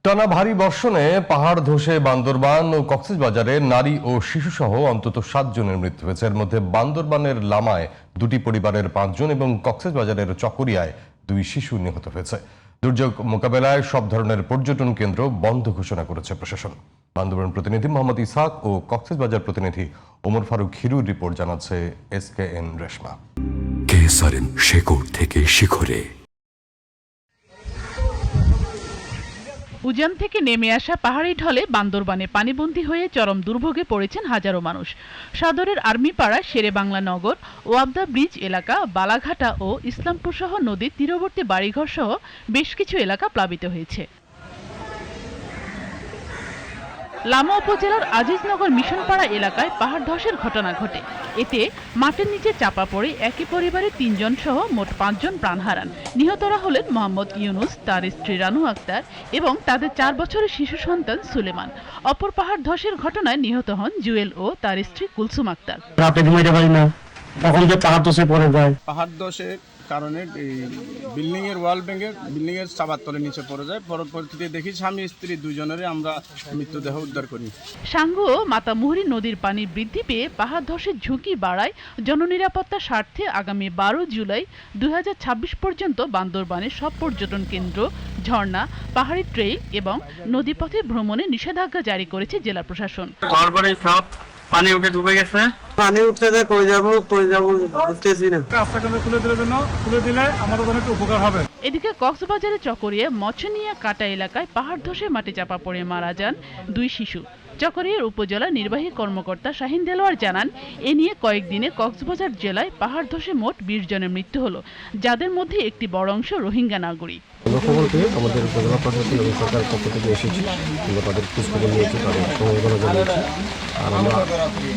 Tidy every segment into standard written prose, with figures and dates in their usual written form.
টানা ভারী বর্ষণে পাহাড় ধসে বান্দরবান ও কক্সবাজারে নারী ও শিশুসহ অন্তত 7 জনের মৃত্যু হয়েছে। এর মধ্যে বান্দরবানের লামায় 2টি পরিবারের 5 জন এবং কক্সবাজারের চকরিয়ায় 2 শিশু নিহত হয়েছে। দুর্যোগ মোকাবেলায় সব ধরনের পর্যটন কেন্দ্র বন্ধ ঘোষণা করেছে প্রশাসন। বান্দরবান প্রতিনিধি মোহাম্মদ ইসহাক ও কক্সবাজার প্রতিনিধি ওমর ফারুক হিরুর রিপোর্ট জানাচ্ছে SKN রেশমা। কেসারেন শেকড় থেকে শিখরে। উজান থেকে নেমে আসা পাহাড়ি ঢলে বান্দরবানে পানিবন্দী হয়ে চরম দুর্ভোগে পড়েছেন হাজারো মানুষ। সদরের আর্মিপাড়া, শেরেবাংলা নগর, ওয়াবদা ব্রিজ এলাকা, বালাঘাটা ও ইসলামপুর সহ নদীর তীরবর্তী বাড়িঘর সহ বেশ কিছু এলাকা প্লাবিত হয়েছে। লামা উপজেলার আজিজনগর মিশনপাড়া এলাকায় পাহাড় ধসের ঘটনা ঘটে। এতে মাটির নিচে চাপা পড়ে একই পরিবারের 3 জন সহ মোট 5 জন প্রাণ হারান। নিহতরা হলেন মোহাম্মদ ইউনুস, তার স্ত্রী রানু আক্তার এবং তাদের 4 বছরের শিশু সন্তান সুলেমান। অপর পাহাড় ধসের ঘটনায় নিহত হন জুয়েল ও তার স্ত্রী কুলসুম আক্তার। রাতে ঘুমাইতে পারি না, তখন যে পাহাড় ধসে পড়ে যায়। পাহাড় ধসের কারণে বিল্ডিং এর ওয়াল ভেঙে বিল্ডিং এর চাপার তলে নিচে পড়ে যায়। পরবর্তীতে দেখি স্বামী স্ত্রী দুজনেরই আমরা মৃতদেহ উদ্ধার করি। সাঙ্গু ও মাতামুহুরী নদীর পানি বৃদ্ধি পেয়ে পাহাড় ধসের ঝুঁকি বাড়ায় জননিরাপত্তার স্বার্থে আগামী 12 জুলাই 2026 পর্যন্ত বান্দরবানের সব পর্যটন কেন্দ্র, ঝর্ণা, পাহাড়ি ট্রেইল এবং নদীপথে ভ্রমণে নিষেধাজ্ঞা জারি করেছে জেলা প্রশাসন। ঘরবাড়ি সব পানি উঠে ডুবে গেছে। পানি উঠতে যায়, কই যাবো বুঝতেছি না। রাস্তাঘাট খুলে দিলে আমাদের অনেক উপকার হবে। এদিকে কক্সবাজারের চকরিয়া মৎস্যনিয়া কাটা এলাকায় পাহাড় ধসে মাটি চাপা পড়ে মারা যান 2 শিশু। চকরিয়ার উপজেলা নির্বাহী কর্মকর্তা শাহিন দেলোয়ার জানান, এ নিয়ে কয়েকদিনে কক্সবাজার জেলায় পাহাড় ধসে মোট 20 জনের মৃত্যু হলো, যাদের মধ্যে একটি বড় অংশ রোহিঙ্গা নাগরিক। খবর পেয়ে আমাদের উপজেলা প্রশাসন এবং সরকারের পক্ষ থেকে এসেছি। আমরা তাদের খোঁজখবর নিয়েছি, তাদের সমবেদনা জানিয়েছি। আর আমরা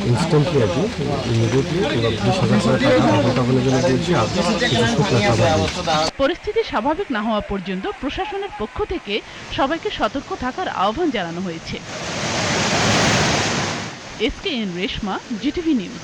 ইনস্ট্যান্টলি আর কি ইমিডিয়েটলি 20,000 করে টাকা আবন্টনের জন্য দিয়েছি। আর কিছু শুকনা খাবার দিয়েছি। পরিস্থিতি স্বাভাবিক না হওয়া পর্যন্ত প্রশাসনের পক্ষ থেকে সবাইকে সতর্ক থাকার আহ্বান জানানো হয়েছে। SKN Reshma, GTV news.